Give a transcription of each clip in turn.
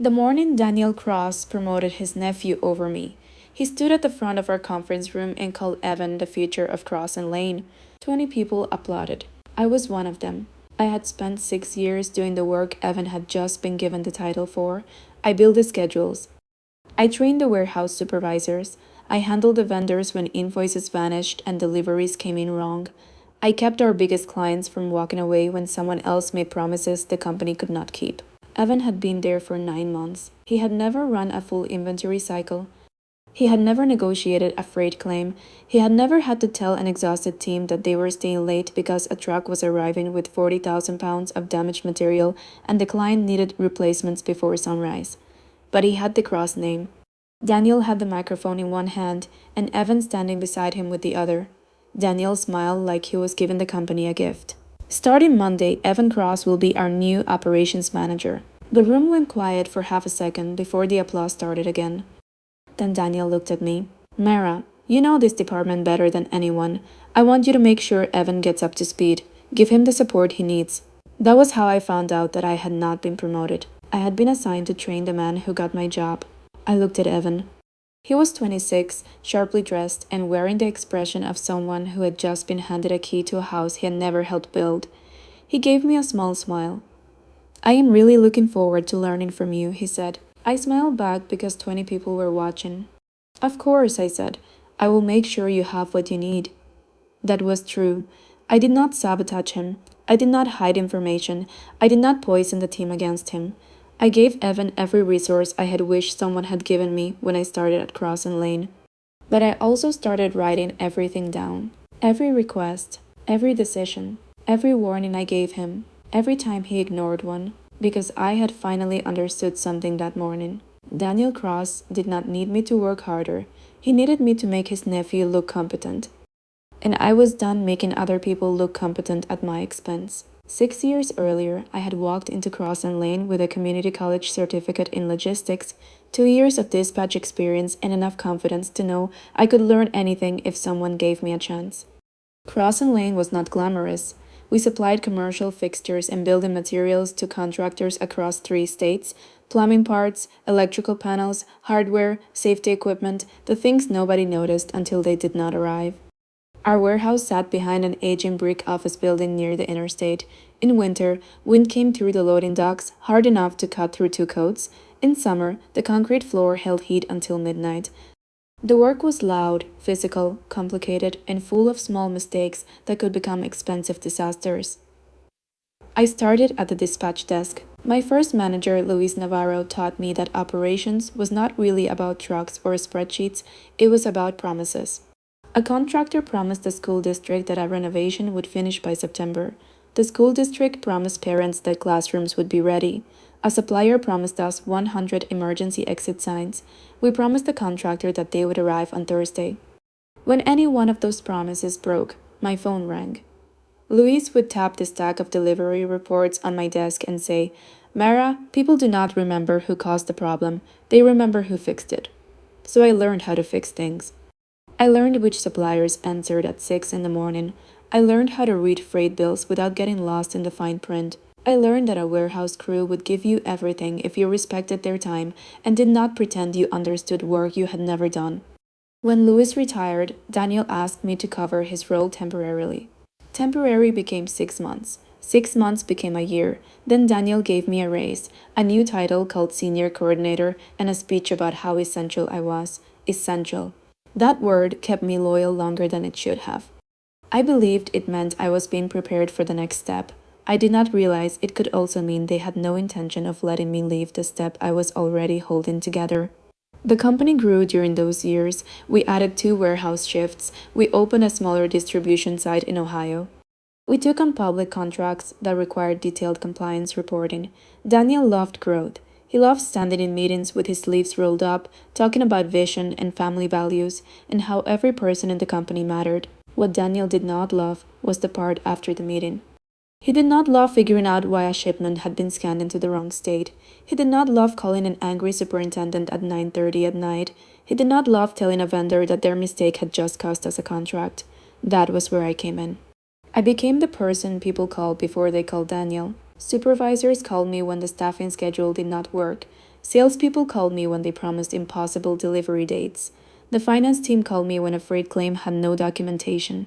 The morning Daniel Cross promoted his nephew over me. He stood at the front of our conference room and called Evan the future of Cross and Lane. 20 people applauded. I was one of them. I had spent 6 years doing the work Evan had just been given the title for. I built the schedules. I trained the warehouse supervisors. I handled the vendors when invoices vanished and deliveries came in wrong. I kept our biggest clients from walking away when someone else made promises the company could not keep. Evan had been there for 9 months. He had never run a full inventory cycle. He had never negotiated a freight claim. He had never had to tell an exhausted team that they were staying late because a truck was arriving with 40,000 pounds of damaged material and the client needed replacements before sunrise. But he had the Cross name. Daniel had the microphone in one hand and Evan standing beside him with the other. Daniel smiled like he was giving the company a gift. Starting Monday, Evan Cross will be our new operations manager. The room went quiet for half a second before the applause started again. Then Daniel looked at me. Mara, you know this department better than anyone. I want you to make sure Evan gets up to speed. Give him the support he needs. That was how I found out that I had not been promoted. I had been assigned to train the man who got my job. I looked at Evan. He was 26, sharply dressed, and wearing the expression of someone who had just been handed a key to a house he had never helped build. He gave me a small smile. I am really looking forward to learning from you, he said. I smiled back because 20 people were watching. Of course, I said. I will make sure you have what you need. That was true. I did not sabotage him. I did not hide information. I did not poison the team against him. I gave Evan every resource I had wished someone had given me when I started at Cross and Lane. But I also started writing everything down. Every request, every decision, every warning I gave him, every time he ignored one, because I had finally understood something that morning. Daniel Cross did not need me to work harder. He needed me to make his nephew look competent. And I was done making other people look competent at my expense. 6 years earlier, I had walked into Cross and Lane with a community college certificate in logistics, 2 years of dispatch experience, and enough confidence to know I could learn anything if someone gave me a chance. Cross and Lane was not glamorous. We supplied commercial fixtures and building materials to contractors across 3 states, plumbing parts, electrical panels, hardware, safety equipment, the things nobody noticed until they did not arrive. Our warehouse sat behind an aging brick office building near the interstate. In winter, wind came through the loading docks, hard enough to cut through 2 coats. In summer, the concrete floor held heat until midnight. The work was loud, physical, complicated, and full of small mistakes that could become expensive disasters. I started at the dispatch desk. My first manager, Luis Navarro, taught me that operations was not really about trucks or spreadsheets, it was about promises. A contractor promised the school district that a renovation would finish by September. The school district promised parents that classrooms would be ready. A supplier promised us 100 emergency exit signs. We promised the contractor that they would arrive on Thursday. When any one of those promises broke, my phone rang. Luis would tap the stack of delivery reports on my desk and say, Mara, people do not remember who caused the problem, they remember who fixed it. So I learned how to fix things. I learned which suppliers answered at 6 in the morning. I learned how to read freight bills without getting lost in the fine print. I learned that a warehouse crew would give you everything if you respected their time and did not pretend you understood work you had never done. When Louis retired, Daniel asked me to cover his role temporarily. Temporary became 6 months. 6 months became a year. Then Daniel gave me a raise, a new title called Senior Coordinator, and a speech about how essential I was. Essential. That word kept me loyal longer than it should have. I believed it meant I was being prepared for the next step. I did not realize it could also mean they had no intention of letting me leave the step I was already holding together. The company grew during those years. We added 2 warehouse shifts. We opened a smaller distribution site in Ohio. We took on public contracts that required detailed compliance reporting. Daniel loved growth. He loved standing in meetings with his sleeves rolled up, talking about vision and family values, and how every person in the company mattered. What Daniel did not love was the part after the meeting. He did not love figuring out why a shipment had been scanned into the wrong state. He did not love calling an angry superintendent at 9:30 at night. He did not love telling a vendor that their mistake had just cost us a contract. That was where I came in. I became the person people called before they called Daniel. Supervisors called me when the staffing schedule did not work. Salespeople called me when they promised impossible delivery dates. The finance team called me when a freight claim had no documentation.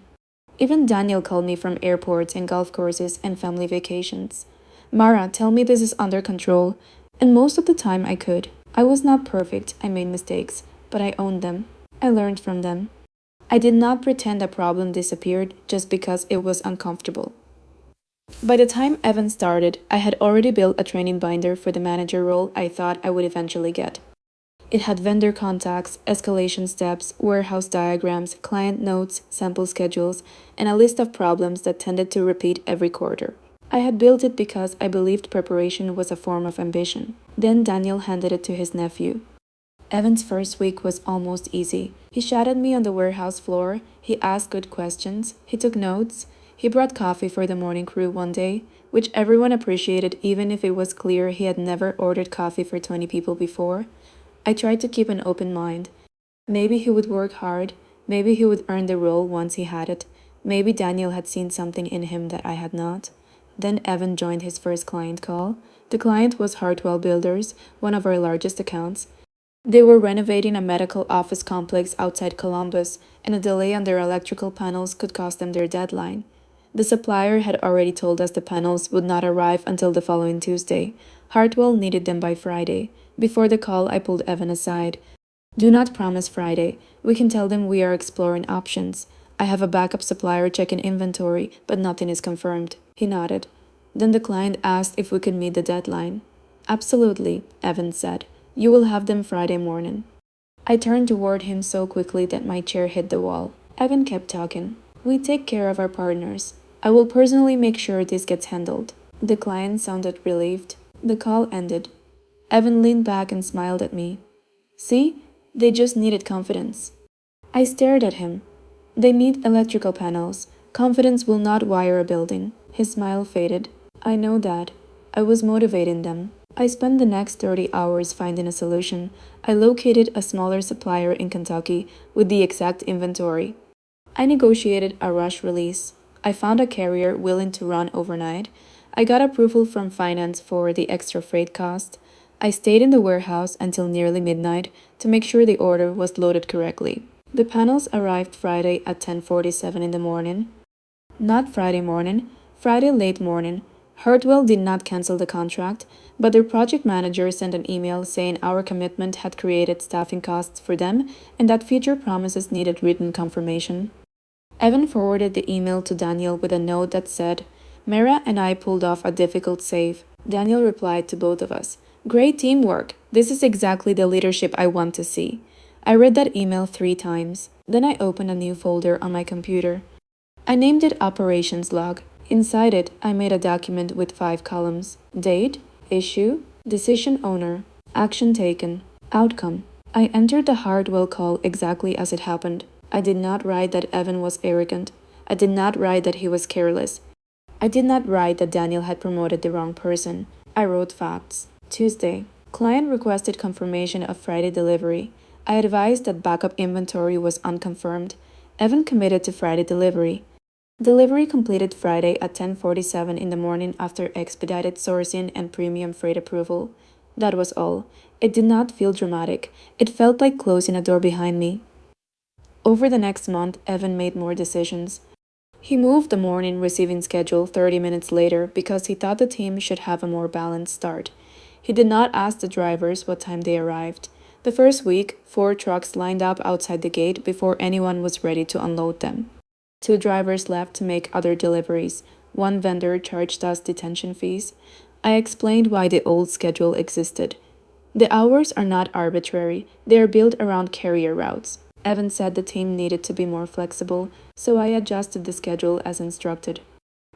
Even Daniel called me from airports and golf courses and family vacations. Mara, tell me this is under control. And most of the time I could. I was not perfect, I made mistakes, but I owned them. I learned from them. I did not pretend a problem disappeared just because it was uncomfortable. By the time Evan started, I had already built a training binder for the manager role I thought I would eventually get. It had vendor contacts, escalation steps, warehouse diagrams, client notes, sample schedules, and a list of problems that tended to repeat every quarter. I had built it because I believed preparation was a form of ambition. Then Daniel handed it to his nephew. Evan's first week was almost easy. He shadowed me on the warehouse floor, he asked good questions, he took notes, he brought coffee for the morning crew one day, which everyone appreciated even if it was clear he had never ordered coffee for 20 people before. I tried to keep an open mind. Maybe he would work hard, maybe he would earn the role once he had it, maybe Daniel had seen something in him that I had not. Then Evan joined his first client call. The client was Hartwell Builders, one of our largest accounts. They were renovating a medical office complex outside Columbus, and a delay on their electrical panels could cost them their deadline. The supplier had already told us the panels would not arrive until the following Tuesday. Hartwell needed them by Friday. Before the call, I pulled Evan aside. Do not promise Friday. We can tell them we are exploring options. I have a backup supplier checking inventory, but nothing is confirmed. He nodded. Then the client asked if we could meet the deadline. Absolutely, Evan said. You will have them Friday morning. I turned toward him so quickly that my chair hit the wall. Evan kept talking. We take care of our partners. I will personally make sure this gets handled. The client sounded relieved. The call ended. Evan leaned back and smiled at me. See? They just needed confidence. I stared at him. They need electrical panels. Confidence will not wire a building. His smile faded. I know that. I was motivating them. I spent the next 30 hours finding a solution. I located a smaller supplier in Kentucky with the exact inventory. I negotiated a rush release. I found a carrier willing to run overnight. I got approval from finance for the extra freight cost. I stayed in the warehouse until nearly midnight to make sure the order was loaded correctly. The panels arrived Friday at 10:47 in the morning. Not Friday morning, Friday late morning. Hartwell did not cancel the contract, but their project manager sent an email saying our commitment had created staffing costs for them and that future promises needed written confirmation. Evan forwarded the email to Daniel with a note that said, Mara and I pulled off a difficult save. Daniel replied to both of us, Great teamwork. This is exactly the leadership I want to see. I read that email 3 times. Then I opened a new folder on my computer. I named it Operations Log. Inside it, I made a document with 5 columns. Date, issue, decision owner, action taken, outcome. I entered the Hartwell call exactly as it happened. I did not write that Evan was arrogant. I did not write that he was careless. I did not write that Daniel had promoted the wrong person. I wrote facts. Tuesday. Client requested confirmation of Friday delivery. I advised that backup inventory was unconfirmed. Evan committed to Friday delivery. Delivery completed Friday at 10:47 in the morning after expedited sourcing and premium freight approval. That was all. It did not feel dramatic. It felt like closing a door behind me. Over the next month, Evan made more decisions. He moved the morning receiving schedule 30 minutes later because he thought the team should have a more balanced start. He did not ask the drivers what time they arrived. The first week, 4 trucks lined up outside the gate before anyone was ready to unload them. 2 drivers left to make other deliveries. 1 vendor charged us detention fees. I explained why the old schedule existed. The hours are not arbitrary. They are built around carrier routes. Evan said the team needed to be more flexible, so I adjusted the schedule as instructed.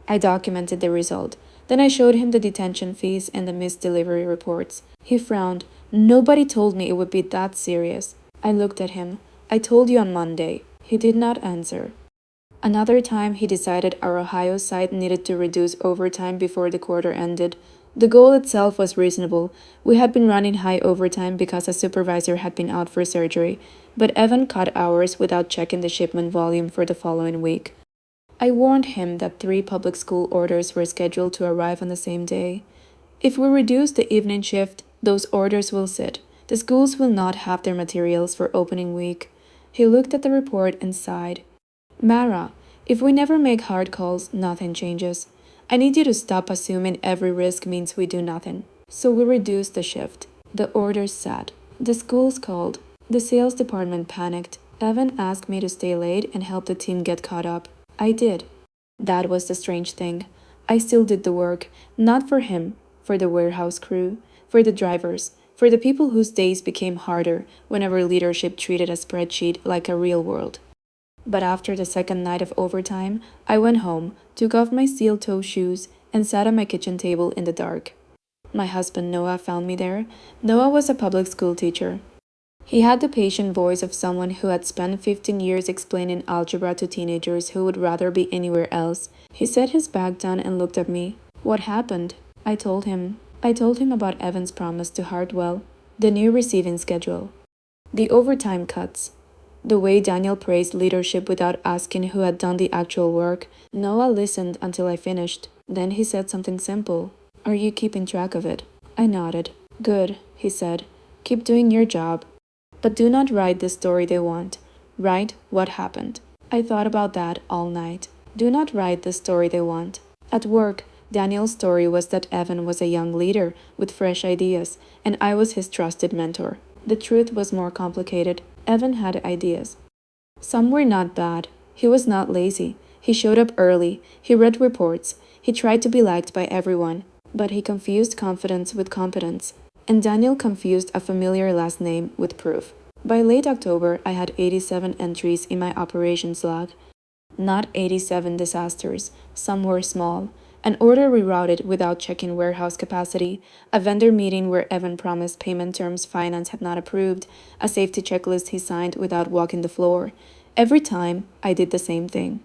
I documented the result. Then I showed him the detention fees and the missed delivery reports. He frowned. Nobody told me it would be that serious. I looked at him. I told you on Monday. He did not answer. Another time, he decided our Ohio site needed to reduce overtime before the quarter ended. The goal itself was reasonable. We had been running high overtime because a supervisor had been out for surgery, but Evan cut hours without checking the shipment volume for the following week. I warned him that 3 public school orders were scheduled to arrive on the same day. If we reduced the evening shift, Those orders will sit. The schools will not have their materials for opening week. He looked at the report and sighed. Mara, if we never make hard calls, nothing changes. I need you to stop assuming every risk means we do nothing. So we reduced the shift. The orders sat. The schools called. The sales department panicked. Evan asked me to stay late and help the team get caught up. I did. That was the strange thing. I still did the work, not for him, for the warehouse crew, for the drivers, for the people whose days became harder whenever leadership treated a spreadsheet like a real world. But after the second night of overtime, I went home, took off my steel-toe shoes, and sat at my kitchen table in the dark. My husband Noah found me there. Noah was a public school teacher. He had the patient voice of someone who had spent 15 years explaining algebra to teenagers who would rather be anywhere else. He set his bag down and looked at me. What happened? I told him. I told him about Evan's promise to Hartwell, the new receiving schedule, the overtime cuts, the way Daniel praised leadership without asking who had done the actual work. Noah listened until I finished. Then he said something simple. Are you keeping track of it? I nodded. Good, he said. Keep doing your job. But do not write the story they want. Write what happened. I thought about that all night. Do not write the story they want. At work, Daniel's story was that Evan was a young leader with fresh ideas, and I was his trusted mentor. The truth was more complicated. Evan had ideas. Some were not bad. He was not lazy. He showed up early. He read reports. He tried to be liked by everyone. But he confused confidence with competence. And Daniel confused a familiar last name with proof. By late October, I had 87 entries in my operations log. Not 87 disasters. Some were small. An order rerouted without checking warehouse capacity, a vendor meeting where Evan promised payment terms finance had not approved, a safety checklist he signed without walking the floor. Every time, I did the same thing.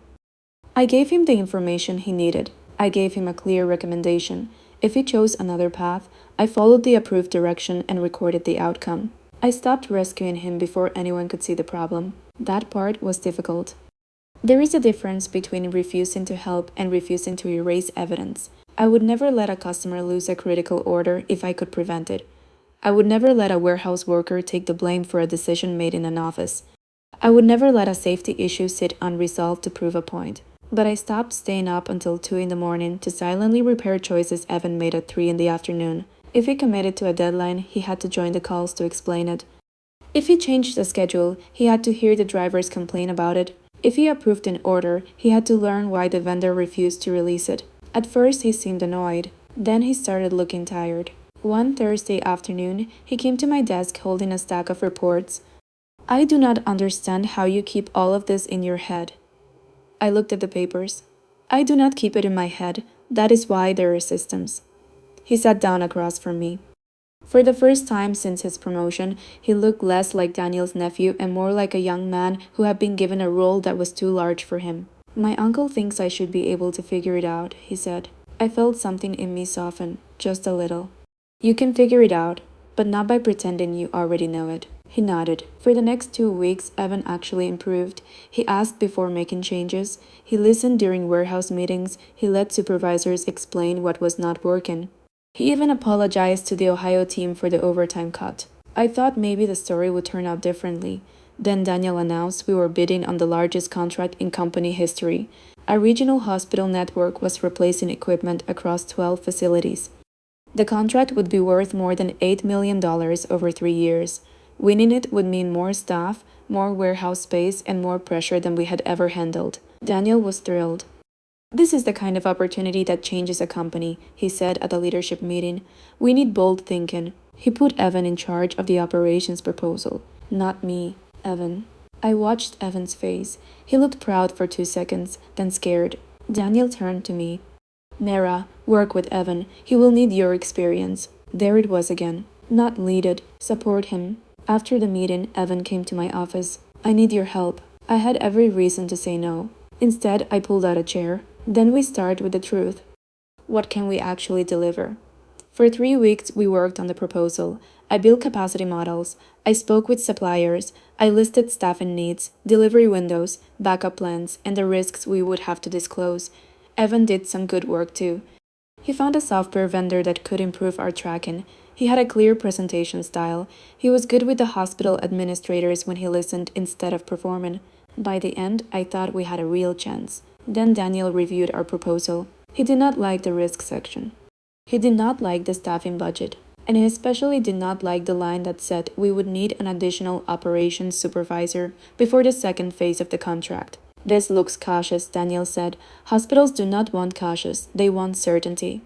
I gave him the information he needed. I gave him a clear recommendation. If he chose another path, I followed the approved direction and recorded the outcome. I stopped rescuing him before anyone could see the problem. That part was difficult. There is a difference between refusing to help and refusing to erase evidence. I would never let a customer lose a critical order if I could prevent it. I would never let a warehouse worker take the blame for a decision made in an office. I would never let a safety issue sit unresolved to prove a point. But I stopped staying up until 2 in the morning to silently repair choices Evan made at 3 in the afternoon. If he committed to a deadline, he had to join the calls to explain it. If he changed the schedule, he had to hear the drivers complain about it. If he approved an order, he had to learn why the vendor refused to release it. At first, he seemed annoyed. Then he started looking tired. One Thursday afternoon, he came to my desk holding a stack of reports. I do not understand how you keep all of this in your head. I looked at the papers. I do not keep it in my head. That is why there are systems. He sat down across from me. For the first time since his promotion, he looked less like Daniel's nephew and more like a young man who had been given a role that was too large for him. My uncle thinks I should be able to figure it out, he said. I felt something in me soften, just a little. You can figure it out, but not by pretending you already know it. He nodded. For the next 2 weeks, Evan actually improved. He asked before making changes. He listened during warehouse meetings. He let supervisors explain what was not working. He even apologized to the Ohio team for the overtime cut. I thought maybe the story would turn out differently. Then Daniel announced we were bidding on the largest contract in company history. A regional hospital network was replacing equipment across 12 facilities. The contract would be worth more than $8 million over 3 years. Winning it would mean more staff, more warehouse space, and more pressure than we had ever handled. Daniel was thrilled. This is the kind of opportunity that changes a company, he said at a leadership meeting. We need bold thinking. He put Evan in charge of the operations proposal. Not me, Evan. I watched Evan's face. He looked proud for 2 seconds, then scared. Daniel turned to me. Mara, work with Evan. He will need your experience. There it was again. Not lead it, support him. After the meeting, Evan came to my office. I need your help. I had every reason to say no. Instead, I pulled out a chair. Then we start with the truth. What can we actually deliver? For 3 weeks, we worked on the proposal. I built capacity models. I spoke with suppliers. I listed staffing needs, delivery windows, backup plans, and the risks we would have to disclose. Evan did some good work too. He found a software vendor that could improve our tracking. He had a clear presentation style. He was good with the hospital administrators when he listened instead of performing. By the end, I thought we had a real chance. Then Daniel reviewed our proposal. He did not like the risk section. He did not like the staffing budget. And he especially did not like the line that said we would need an additional operations supervisor before the second phase of the contract. This looks cautious, Daniel said. Hospitals do not want cautious, they want certainty.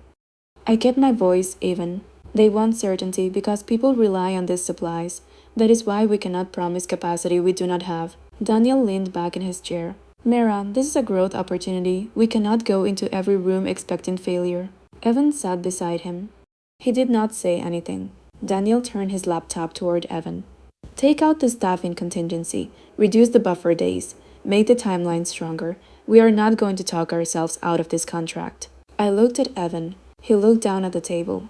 I kept my voice even. They want certainty because people rely on these supplies. That is why we cannot promise capacity we do not have. Daniel leaned back in his chair. Mira, this is a growth opportunity. We cannot go into every room expecting failure. Evan sat beside him. He did not say anything. Daniel turned his laptop toward Evan. Take out the staffing contingency. Reduce the buffer days. Make the timeline stronger. We are not going to talk ourselves out of this contract. I looked at Evan. He looked down at the table.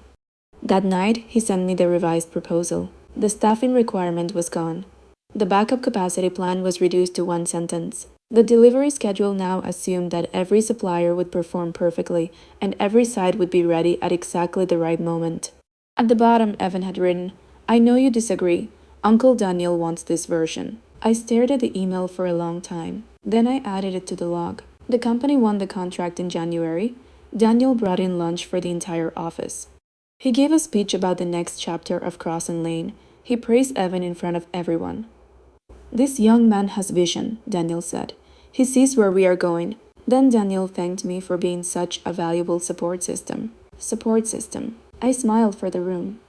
That night, he sent me the revised proposal. The staffing requirement was gone. The backup capacity plan was reduced to one sentence. The delivery schedule now assumed that every supplier would perform perfectly and every site would be ready at exactly the right moment. At the bottom, Evan had written, I know you disagree. Uncle Daniel wants this version. I stared at the email for a long time. Then I added it to the log. The company won the contract in January. Daniel brought in lunch for the entire office. He gave a speech about the next chapter of Cross and Lane. He praised Evan in front of everyone. This young man has vision, Daniel said. He sees where we are going. Then Daniel thanked me for being such a valuable support system. Support system. I smiled for the room.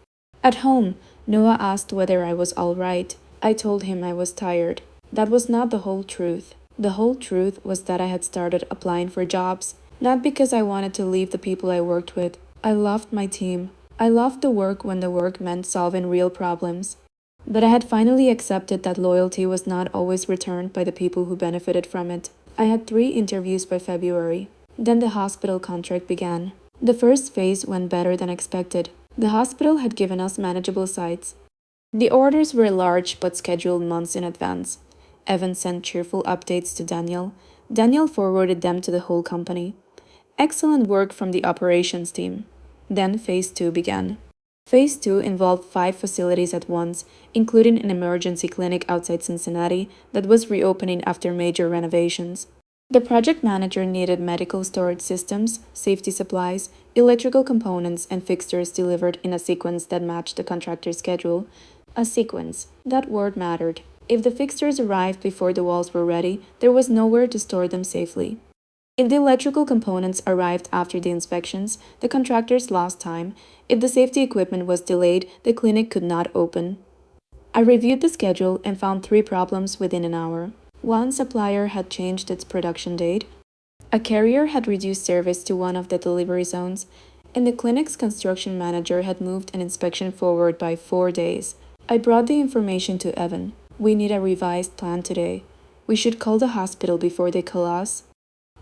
At home, Noah asked whether I was all right. I told him I was tired. That was not the whole truth. The whole truth was that I had started applying for jobs, not because I wanted to leave the people I worked with. I loved my team. I loved the work when the work meant solving real problems. But I had finally accepted that loyalty was not always returned by the people who benefited from it. I had 3 interviews by February. Then the hospital contract began. The first phase went better than expected. The hospital had given us manageable sites. The orders were large but scheduled months in advance. Evan sent cheerful updates to Daniel. Daniel forwarded them to the whole company. Excellent work from the operations team. Then phase 2 began. Phase 2 involved 5 facilities at once, including an emergency clinic outside Cincinnati that was reopening after major renovations. The project manager needed medical storage systems, safety supplies, electrical components, and fixtures delivered in a sequence that matched the contractor's schedule. A sequence. That word mattered. If the fixtures arrived before the walls were ready, there was nowhere to store them safely. If the electrical components arrived after the inspections, the contractors lost time. If the safety equipment was delayed, the clinic could not open. I reviewed the schedule and found 3 problems within an hour. One supplier had changed its production date. A carrier had reduced service to one of the delivery zones, and the clinic's construction manager had moved an inspection forward by 4 days. I brought the information to Evan. We need a revised plan today. We should call the hospital before they call us.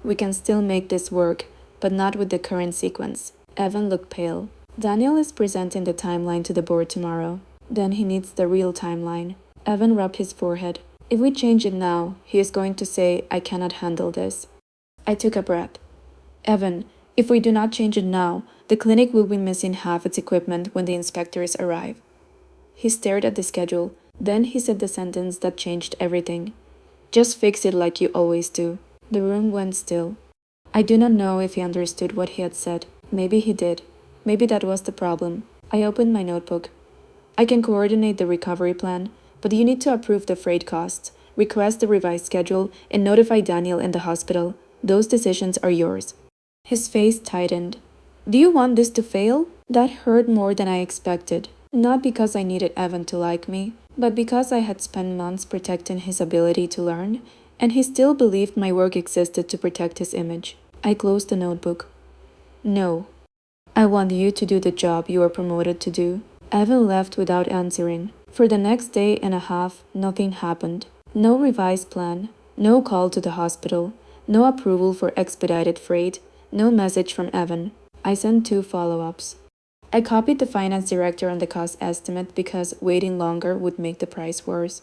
We can still make this work, but not with the current sequence. Evan looked pale. Daniel is presenting the timeline to the board tomorrow. Then he needs the real timeline. Evan rubbed his forehead. If we change it now, he is going to say, I cannot handle this. I took a breath. Evan, if we do not change it now, the clinic will be missing half its equipment when the inspectors arrive. He stared at the schedule. Then he said the sentence that changed everything. Just fix it like you always do. The room went still. I do not know if he understood what he had said. Maybe he did. Maybe that was the problem. I opened my notebook. I can coordinate the recovery plan, but you need to approve the freight costs, request the revised schedule, and notify Daniel and the hospital. Those decisions are yours. His face tightened. Do you want this to fail? That hurt more than I expected. Not because I needed Evan to like me, but because I had spent months protecting his ability to learn, and he still believed my work existed to protect his image. I closed the notebook. No. I want you to do the job you were promoted to do. Evan left without answering. For the next day and a half, nothing happened. No revised plan, no call to the hospital, no approval for expedited freight, no message from Evan. I sent 2 follow-ups. I copied the finance director on the cost estimate because waiting longer would make the price worse.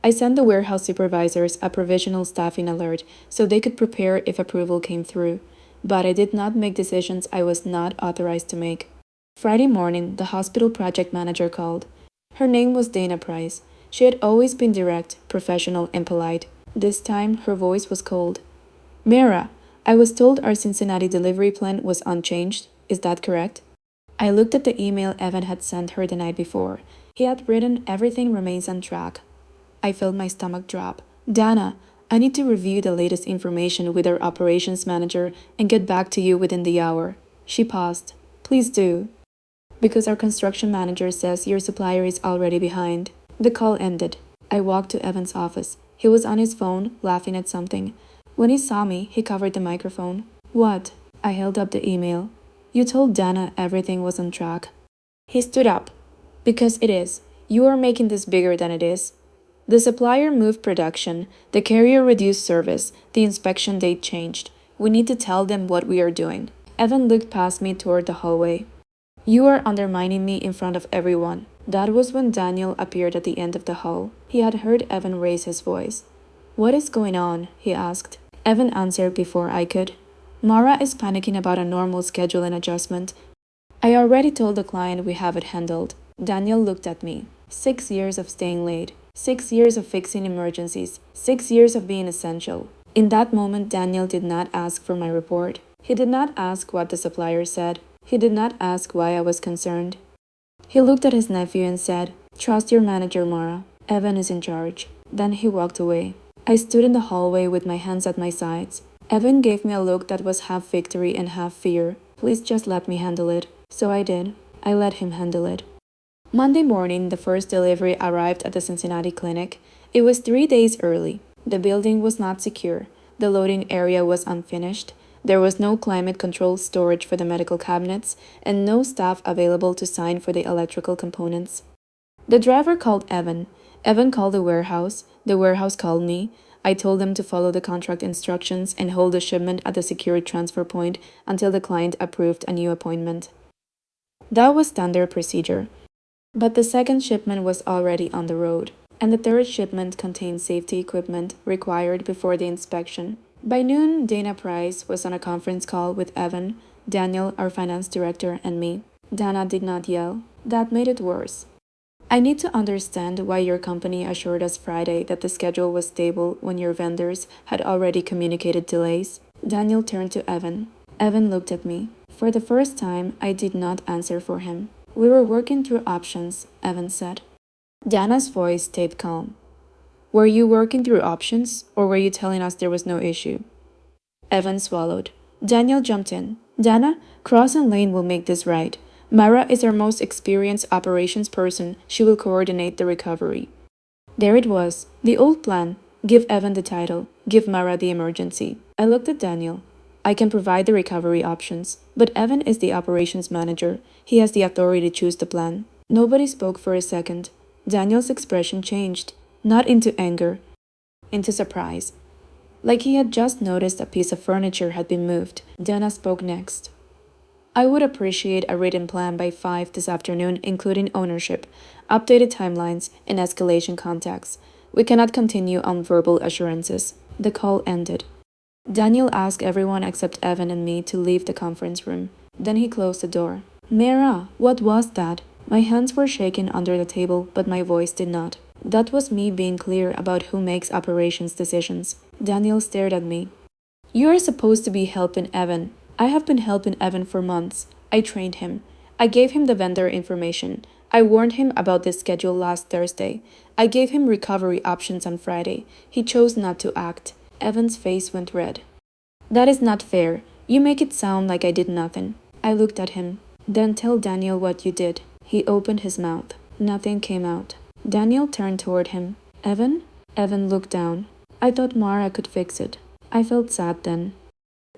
I sent the warehouse supervisors a provisional staffing alert so they could prepare if approval came through, but I did not make decisions I was not authorized to make. Friday morning, the hospital project manager called. Her name was Dana Price. She had always been direct, professional, and polite. This time, her voice was cold. Mira, I was told our Cincinnati delivery plan was unchanged. Is that correct? I looked at the email Evan had sent her the night before. He had written everything remains on track. I felt my stomach drop. Dana, I need to review the latest information with our operations manager and get back to you within the hour. She paused. Please do. Because our construction manager says your supplier is already behind. The call ended. I walked to Evan's office. He was on his phone, laughing at something. When he saw me, he covered the microphone. What? I held up the email. You told Dana everything was on track. He stood up. Because it is. You are making this bigger than it is. The supplier moved production. The carrier reduced service. The inspection date changed. We need to tell them what we are doing. Evan looked past me toward the hallway. You are undermining me in front of everyone. That was when Daniel appeared at the end of the hall. He had heard Evan raise his voice. What is going on? He asked. Evan answered before I could. Mara is panicking about a normal schedule and adjustment. I already told the client we have it handled. Daniel looked at me. 6 years of staying late. 6 years of fixing emergencies. 6 years of being essential. In that moment, Daniel did not ask for my report. He did not ask what the supplier said. He did not ask why I was concerned. He looked at his nephew and said, Trust your manager, Mara. Evan is in charge. Then he walked away. I stood in the hallway with my hands at my sides. Evan gave me a look that was half victory and half fear. Please just let me handle it. So I did. I let him handle it. Monday morning, the first delivery arrived at the Cincinnati clinic. It was 3 days early. The building was not secure. The loading area was unfinished. There was no climate-controlled storage for the medical cabinets, and no staff available to sign for the electrical components. The driver called Evan. Evan called the warehouse. The warehouse called me. I told them to follow the contract instructions and hold the shipment at the secured transfer point until the client approved a new appointment. That was standard procedure. But the second shipment was already on the road, and the third shipment contained safety equipment required before the inspection. By noon, Dana Price was on a conference call with Evan, Daniel, our finance director, and me. Dana did not yell. That made it worse. I need to understand why your company assured us Friday that the schedule was stable when your vendors had already communicated delays. Daniel turned to Evan. Evan looked at me. For the first time, I did not answer for him. We were working through options, Evan said. Dana's voice stayed calm. Were you working through options, or were you telling us there was no issue? Evan swallowed. Daniel jumped in. Dana, Cross and Lane will make this right. Mara is our most experienced operations person. She will coordinate the recovery. There it was. The old plan. Give Evan the title. Give Mara the emergency. I looked at Daniel. I can provide the recovery options, but Evan is the operations manager. He has the authority to choose the plan. Nobody spoke for a second. Daniel's expression changed. Not into anger, into surprise. Like he had just noticed a piece of furniture had been moved. Dana spoke next. I would appreciate a written plan by 5 this afternoon, including ownership, updated timelines, and escalation contacts. We cannot continue on verbal assurances. The call ended. Daniel asked everyone except Evan and me to leave the conference room. Then he closed the door. Mira, what was that? My hands were shaking under the table, but my voice did not. That was me being clear about who makes operations decisions. Daniel stared at me. You are supposed to be helping Evan. I have been helping Evan for months. I trained him. I gave him the vendor information. I warned him about this schedule last Thursday. I gave him recovery options on Friday. He chose not to act. Evan's face went red. That is not fair. You make it sound like I did nothing. I looked at him. Then tell Daniel what you did. He opened his mouth. Nothing came out. Daniel turned toward him. Evan? Evan looked down. I thought Mara could fix it. I felt sad then.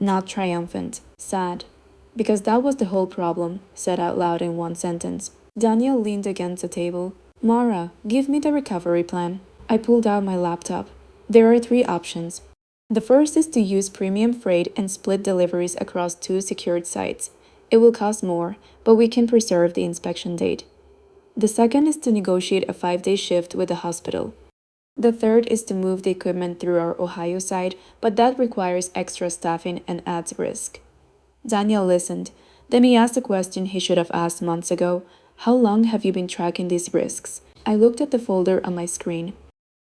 Not triumphant. Sad. Because that was the whole problem, said out loud in one sentence. Daniel leaned against the table. Mara, give me the recovery plan. I pulled out my laptop. There are 3 options. The first is to use premium freight and split deliveries across 2 secured sites. It will cost more, but we can preserve the inspection date. The second is to negotiate a 5-day shift with the hospital. The third is to move the equipment through our Ohio site, but that requires extra staffing and adds risk. Daniel listened. Then he asked a question he should have asked months ago. How long have you been tracking these risks? I looked at the folder on my screen.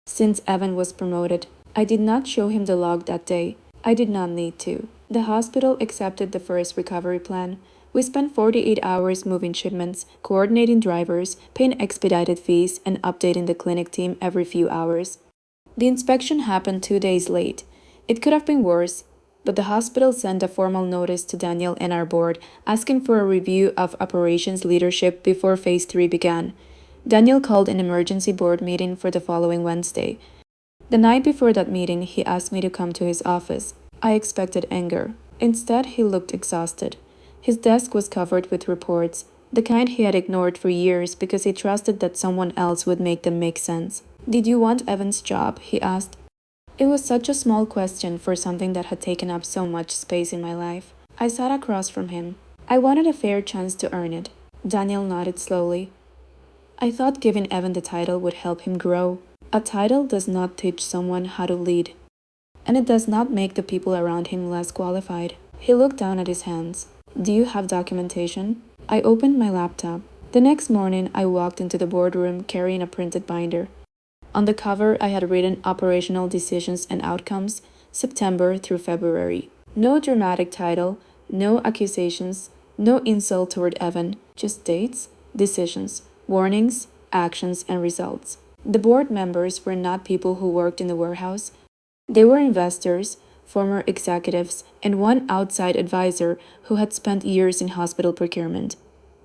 Since Evan was promoted, I did not show him the log that day. I did not need to. The hospital accepted the first recovery plan. We spent 48 hours moving shipments, coordinating drivers, paying expedited fees, and updating the clinic team every few hours. The inspection happened 2 days late. It could have been worse, but the hospital sent a formal notice to Daniel and our board asking for a review of operations leadership before Phase 3 began. Daniel called an emergency board meeting for the following Wednesday. The night before that meeting, he asked me to come to his office. I expected anger. Instead, he looked exhausted. His desk was covered with reports, the kind he had ignored for years because he trusted that someone else would make them make sense. Did you want Evan's job? He asked. It was such a small question for something that had taken up so much space in my life. I sat across from him. I wanted a fair chance to earn it. Daniel nodded slowly. I thought giving Evan the title would help him grow. A title does not teach someone how to lead, and it does not make the people around him less qualified. He looked down at his hands. Do you have documentation? I opened my laptop. The next morning, I walked into the boardroom carrying a printed binder. On the cover, I had written operational decisions and outcomes, September through February. No dramatic title, no accusations, no insult toward Evan, just dates, decisions, warnings, actions, and results. The board members were not people who worked in the warehouse. They were investors, former executives, and one outside advisor who had spent years in hospital procurement.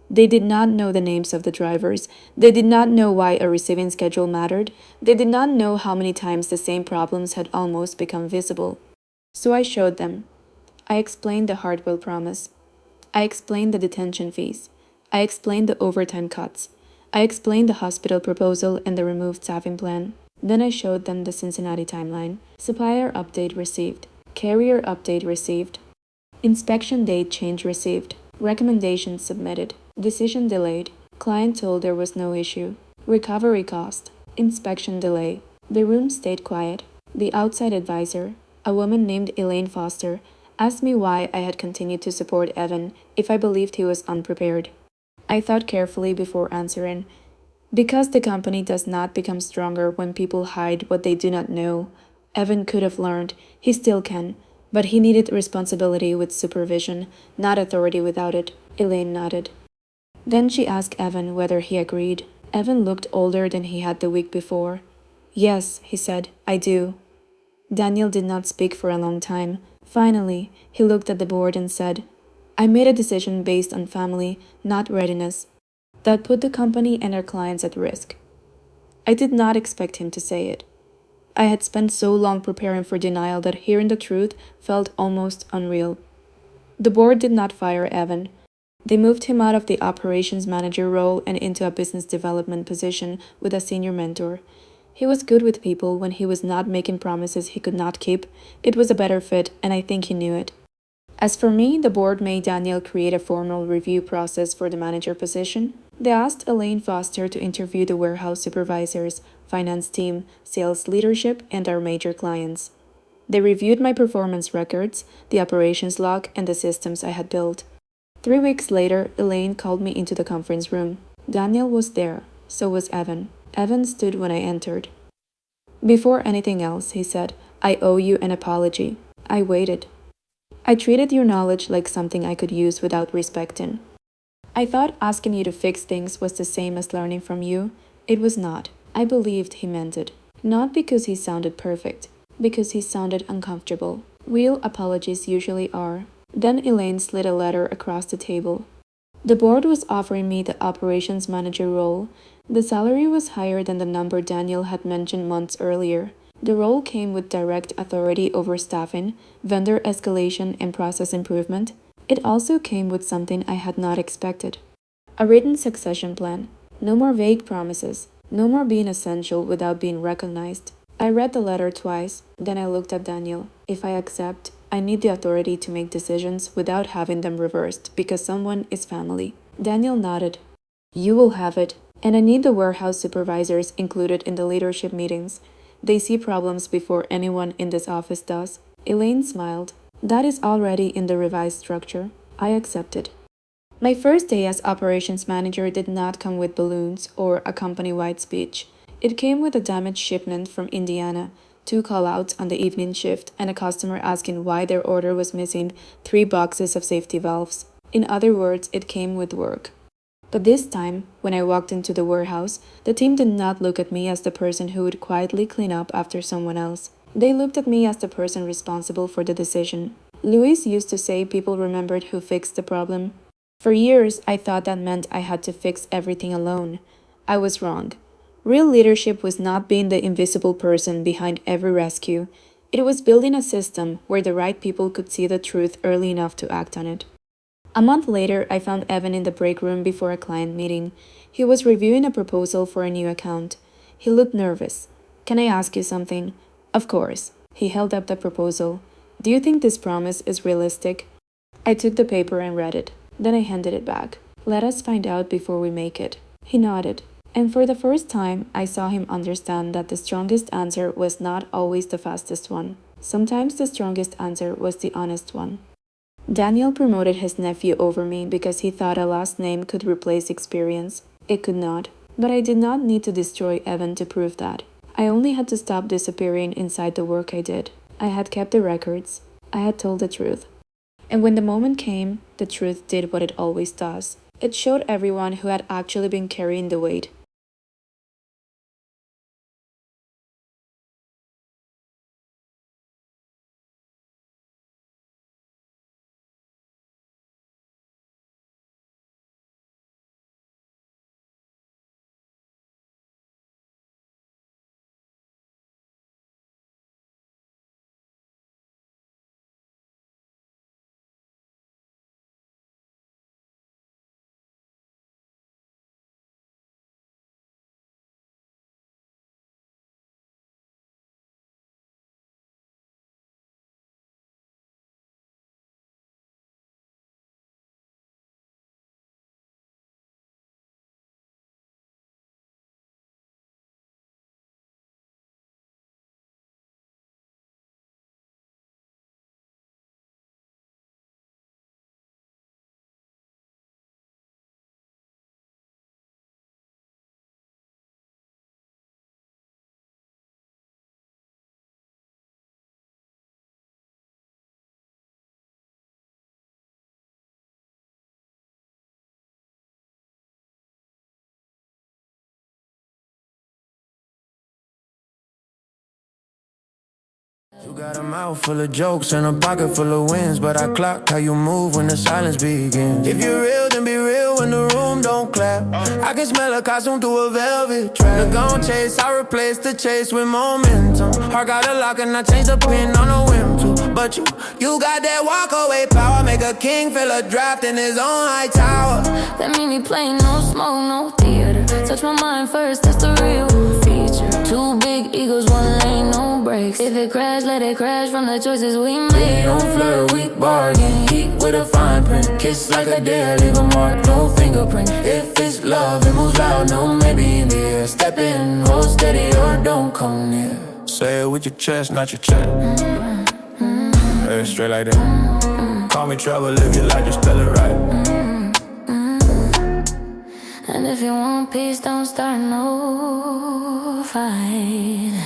They did not know the names of the drivers. They did not know why a receiving schedule mattered. They did not know how many times the same problems had almost become visible. So I showed them. I explained the Hardwell promise. I explained the detention fees. I explained the overtime cuts. I explained the hospital proposal and the removed staffing plan. Then I showed them the Cincinnati timeline. Supplier update received. Carrier update received. Inspection date change received. Recommendation submitted. Decision delayed. Client told there was no issue. Recovery cost. Inspection delay. The room stayed quiet. The outside advisor, a woman named Elaine Foster, asked me why I had continued to support Evan if I believed he was unprepared. I thought carefully before answering. Because the company does not become stronger when people hide what they do not know. Evan could have learned. He still can. But he needed responsibility with supervision, not authority without it. Elaine nodded. Then she asked Evan whether he agreed. Evan looked older than he had the week before. Yes, he said, I do. Daniel did not speak for a long time. Finally, he looked at the board and said, I made a decision based on family, not readiness. That put the company and our clients at risk. I did not expect him to say it. I had spent so long preparing for denial that hearing the truth felt almost unreal. The board did not fire Evan. They moved him out of the operations manager role and into a business development position with a senior mentor. He was good with people when he was not making promises he could not keep. It was a better fit, and I think he knew it. As for me, the board made Daniel create a formal review process for the manager position. They asked Elaine Foster to interview the warehouse supervisors, finance team, sales leadership, and our major clients. They reviewed my performance records, the operations log, and the systems I had built. 3 weeks later, Elaine called me into the conference room. Daniel was there. So was Evan. Evan stood when I entered. Before anything else, he said, I owe you an apology. I waited. I treated your knowledge like something I could use without respecting. I thought asking you to fix things was the same as learning from you. It was not. I believed he meant it. Not because he sounded perfect, because he sounded uncomfortable. Real apologies usually are. Then Elaine slid a letter across the table. The board was offering me the operations manager role. The salary was higher than the number Daniel had mentioned months earlier. The role came with direct authority over staffing, vendor escalation, and process improvement. It also came with something I had not expected. A written succession plan. No more vague promises. No more being essential without being recognized. I read the letter twice, then I looked at Daniel. If I accept, I need the authority to make decisions without having them reversed because someone is family. Daniel nodded. You will have it. And I need the warehouse supervisors included in the leadership meetings. They see problems before anyone in this office does. Elaine smiled. That is already in the revised structure. I accepted. My first day as operations manager did not come with balloons or a company-wide speech. It came with a damaged shipment from Indiana, 2 call-outs on the evening shift, and a customer asking why their order was missing 3 boxes of safety valves. In other words, it came with work. But this time, when I walked into the warehouse, the team did not look at me as the person who would quietly clean up after someone else. They looked at me as the person responsible for the decision. Luis used to say people remembered who fixed the problem. For years, I thought that meant I had to fix everything alone. I was wrong. Real leadership was not being the invisible person behind every rescue. It was building a system where the right people could see the truth early enough to act on it. A month later, I found Evan in the break room before a client meeting. He was reviewing a proposal for a new account. He looked nervous. "Can I ask you something?" "Of course." He held up the proposal. "Do you think this promise is realistic?" I took the paper and read it. Then I handed it back. "Let us find out before we make it." He nodded. And for the first time, I saw him understand that the strongest answer was not always the fastest one. Sometimes the strongest answer was the honest one. Daniel promoted his nephew over me because he thought a last name could replace experience. It could not. But I did not need to destroy Evan to prove that. I only had to stop disappearing inside the work I did. I had kept the records. I had told the truth. And when the moment came, the truth did what it always does. It showed everyone who had actually been carrying the weight. You got a mouth full of jokes and a pocket full of wins, but I clock how you move when the silence begins. If you're real, then be real when the room don't clap. I can smell a costume through a velvet trap. Look on chase, I replace the chase with momentum. Heart got a lock and I change the pin on a whim too. But you got that walk away power, make a king feel a draft in his own high tower. That mean me playing no smoke, no theater. Touch my mind first, that's the real feature. 2 big egos, 1 lane, no brakes. If it crash, let it crash from the choices we made. Don't flirt, weak bargain, heat with a fine print. Kiss like a dare, leave a mark, no fingerprint. If it's love, it moves loud, no maybe in the air. Step in, hold steady or don't come near. Say it with your chest, not your chest. Hey, straight like that. Call me trouble if you like, just spell it right. And if you want peace, don't start no fight.